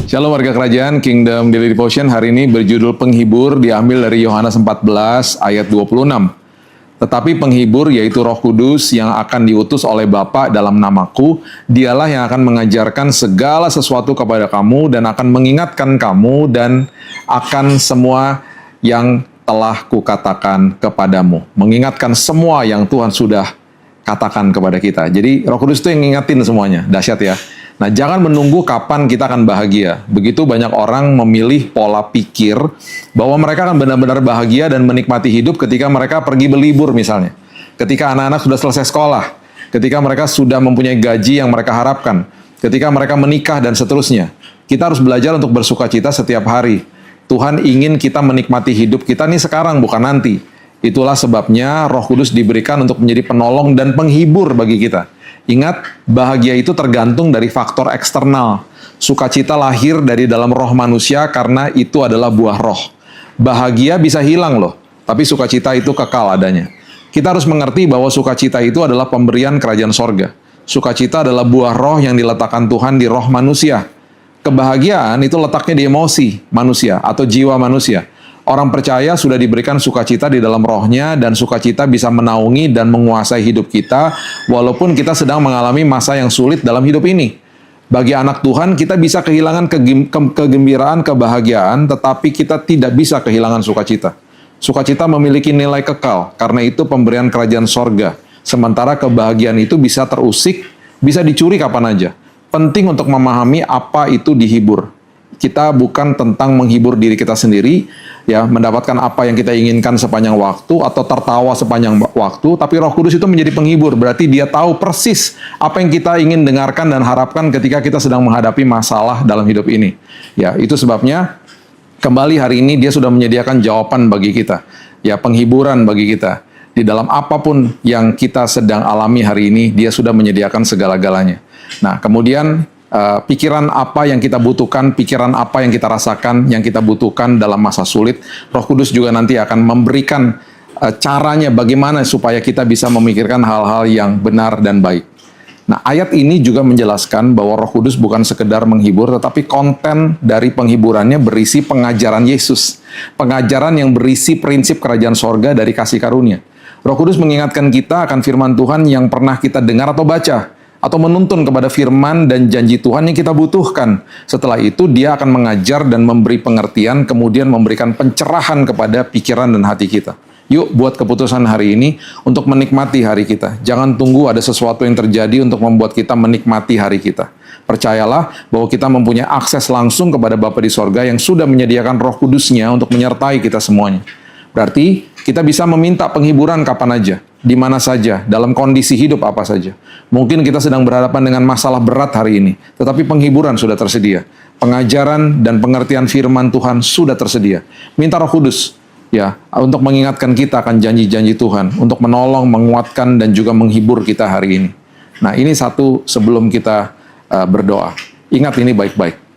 Shalom warga kerajaan, Kingdom Daily Devotion hari ini berjudul penghibur, diambil dari Yohanes 14 ayat 26. Tetapi penghibur yaitu Roh Kudus yang akan diutus oleh Bapa dalam namaku, dialah yang akan mengajarkan segala sesuatu kepada kamu dan akan mengingatkan kamu dan akan semua yang telah kukatakan kepadamu. Mengingatkan semua yang Tuhan sudah katakan kepada kita. Jadi Roh Kudus itu yang ngingetin semuanya, dahsyat ya. Nah, jangan menunggu kapan kita akan bahagia. Begitu banyak orang memilih pola pikir bahwa mereka akan benar-benar bahagia dan menikmati hidup ketika mereka pergi berlibur misalnya. Ketika anak-anak sudah selesai sekolah, ketika mereka sudah mempunyai gaji yang mereka harapkan, ketika mereka menikah dan seterusnya. Kita harus belajar untuk bersukacita setiap hari. Tuhan ingin kita menikmati hidup kita nih sekarang, bukan nanti. Itulah sebabnya Roh Kudus diberikan untuk menjadi penolong dan penghibur bagi kita. Ingat, bahagia itu tergantung dari faktor eksternal. Sukacita lahir dari dalam roh manusia karena itu adalah buah roh. Bahagia bisa hilang loh, tapi sukacita itu kekal adanya. Kita harus mengerti bahwa sukacita itu adalah pemberian kerajaan sorga. Sukacita adalah buah roh yang diletakkan Tuhan di roh manusia. Kebahagiaan itu letaknya di emosi manusia atau jiwa manusia. Orang percaya sudah diberikan sukacita di dalam rohnya dan sukacita bisa menaungi dan menguasai hidup kita walaupun kita sedang mengalami masa yang sulit dalam hidup ini. Bagi anak Tuhan, kita bisa kehilangan kegembiraan, kebahagiaan, tetapi kita tidak bisa kehilangan sukacita. Sukacita memiliki nilai kekal, karena itu pemberian kerajaan sorga. Sementara kebahagiaan itu bisa terusik, bisa dicuri kapan aja. Penting untuk memahami apa itu dihibur. Kita bukan tentang menghibur diri kita sendiri, ya, mendapatkan apa yang kita inginkan sepanjang waktu atau tertawa sepanjang waktu, tapi Roh Kudus itu menjadi penghibur, berarti dia tahu persis apa yang kita ingin dengarkan dan harapkan ketika kita sedang menghadapi masalah dalam hidup ini. Ya, itu sebabnya kembali hari ini dia sudah menyediakan jawaban bagi kita, ya, penghiburan bagi kita. Di dalam apapun yang kita sedang alami hari ini, dia sudah menyediakan segala-galanya. Nah, kemudian pikiran apa yang kita butuhkan, pikiran apa yang kita rasakan, yang kita butuhkan dalam masa sulit, Roh Kudus juga nanti akan memberikan caranya bagaimana supaya kita bisa memikirkan hal-hal yang benar dan baik. Nah, ayat ini juga menjelaskan bahwa Roh Kudus bukan sekedar menghibur, tetapi konten dari penghiburannya berisi pengajaran Yesus. Pengajaran yang berisi prinsip kerajaan sorga dari kasih karunia. Roh Kudus mengingatkan kita akan firman Tuhan yang pernah kita dengar atau baca, atau menuntun kepada firman dan janji Tuhan yang kita butuhkan. Setelah itu dia akan mengajar dan memberi pengertian, kemudian memberikan pencerahan kepada pikiran dan hati kita. Yuk buat keputusan hari ini untuk menikmati hari kita. Jangan tunggu ada sesuatu yang terjadi untuk membuat kita menikmati hari kita. Percayalah bahwa kita mempunyai akses langsung kepada Bapa di sorga yang sudah menyediakan Roh Kudusnya untuk menyertai kita semuanya. Berarti kita bisa meminta penghiburan kapan aja, di mana saja, dalam kondisi hidup apa saja. Mungkin kita sedang berhadapan dengan masalah berat hari ini, tetapi penghiburan sudah tersedia. Pengajaran dan pengertian firman Tuhan sudah tersedia. Minta Roh Kudus, ya, untuk mengingatkan kita akan janji-janji Tuhan, untuk menolong, menguatkan, dan juga menghibur kita hari ini. Nah, ini satu sebelum kita berdoa. Ingat ini baik-baik.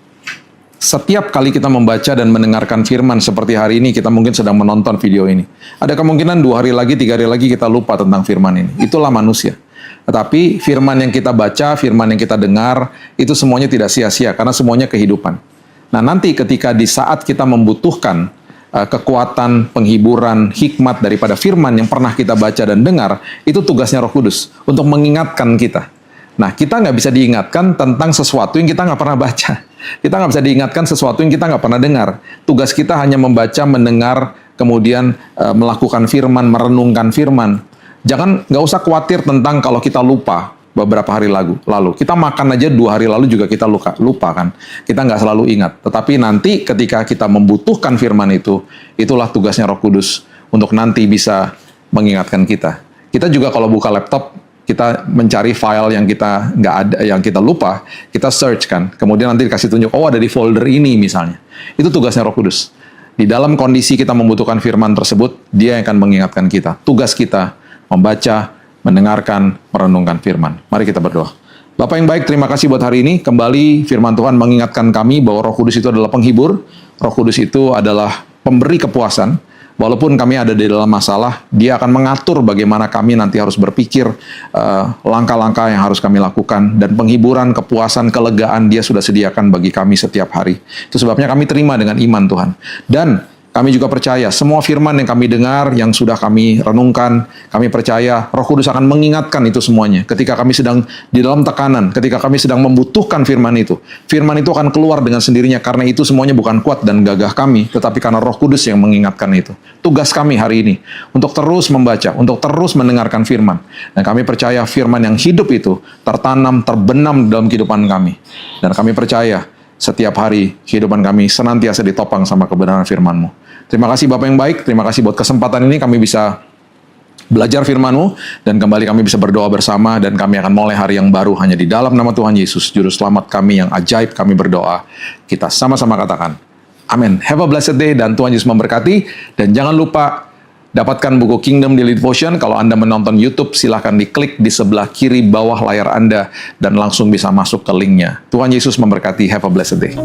Setiap kali kita membaca dan mendengarkan firman seperti hari ini, kita mungkin sedang menonton video ini. Ada kemungkinan 2 hari lagi, 3 hari lagi kita lupa tentang firman ini. Itulah manusia. Tetapi firman yang kita baca, firman yang kita dengar, itu semuanya tidak sia-sia karena semuanya kehidupan. Nah, nanti ketika di saat kita membutuhkan kekuatan, penghiburan, hikmat daripada firman yang pernah kita baca dan dengar, itu tugasnya Roh Kudus untuk mengingatkan kita. Nah, kita nggak bisa diingatkan tentang sesuatu yang kita nggak pernah baca. Kita nggak bisa diingatkan sesuatu yang kita nggak pernah dengar. Tugas kita hanya membaca, mendengar, kemudian melakukan firman, merenungkan firman. Nggak usah khawatir tentang kalau kita lupa beberapa hari lalu. Kita makan aja 2 hari lalu juga kita lupa kan. Kita nggak selalu ingat. Tetapi nanti ketika kita membutuhkan firman itu, itulah tugasnya Roh Kudus untuk nanti bisa mengingatkan kita. Kita juga kalau buka laptop, kita mencari file yang kita nggak ada, yang kita lupa, kita search kan. Kemudian nanti dikasih tunjuk, oh ada di folder ini misalnya. Itu tugasnya Roh Kudus. Di dalam kondisi kita membutuhkan firman tersebut, dia yang akan mengingatkan kita. Tugas kita membaca, mendengarkan, merenungkan firman. Mari kita berdoa. Bapak yang baik, terima kasih buat hari ini. Kembali firman Tuhan mengingatkan kami bahwa Roh Kudus itu adalah penghibur. Roh Kudus itu adalah pemberi kepuasan. Walaupun kami ada di dalam masalah, Dia akan mengatur bagaimana kami nanti harus berpikir, langkah-langkah yang harus kami lakukan, dan penghiburan, kepuasan, kelegaan Dia sudah sediakan bagi kami setiap hari. Itu sebabnya kami terima dengan iman Tuhan. Dan kami juga percaya semua firman yang kami dengar, yang sudah kami renungkan, kami percaya Roh Kudus akan mengingatkan itu semuanya. Ketika kami sedang di dalam tekanan, ketika kami sedang membutuhkan firman itu akan keluar dengan sendirinya, karena itu semuanya bukan kuat dan gagah kami, tetapi karena Roh Kudus yang mengingatkan itu. Tugas kami hari ini untuk terus membaca, untuk terus mendengarkan firman. Dan kami percaya firman yang hidup itu tertanam, terbenam dalam kehidupan kami. Dan kami percaya setiap hari kehidupan kami senantiasa ditopang sama kebenaran firman-Mu. Terima kasih Bapak yang baik, terima kasih buat kesempatan ini kami bisa belajar firman-Mu, dan kembali kami bisa berdoa bersama, dan kami akan mulai hari yang baru hanya di dalam nama Tuhan Yesus, Juru Selamat kami yang ajaib. Kami berdoa, kita sama-sama katakan, amin. Have a blessed day, dan Tuhan Yesus memberkati. Dan jangan lupa dapatkan buku Kingdom Daily Devotion. Kalau Anda menonton YouTube, silahkan diklik di sebelah kiri bawah layar Anda, dan langsung bisa masuk ke linknya. Tuhan Yesus memberkati, have a blessed day.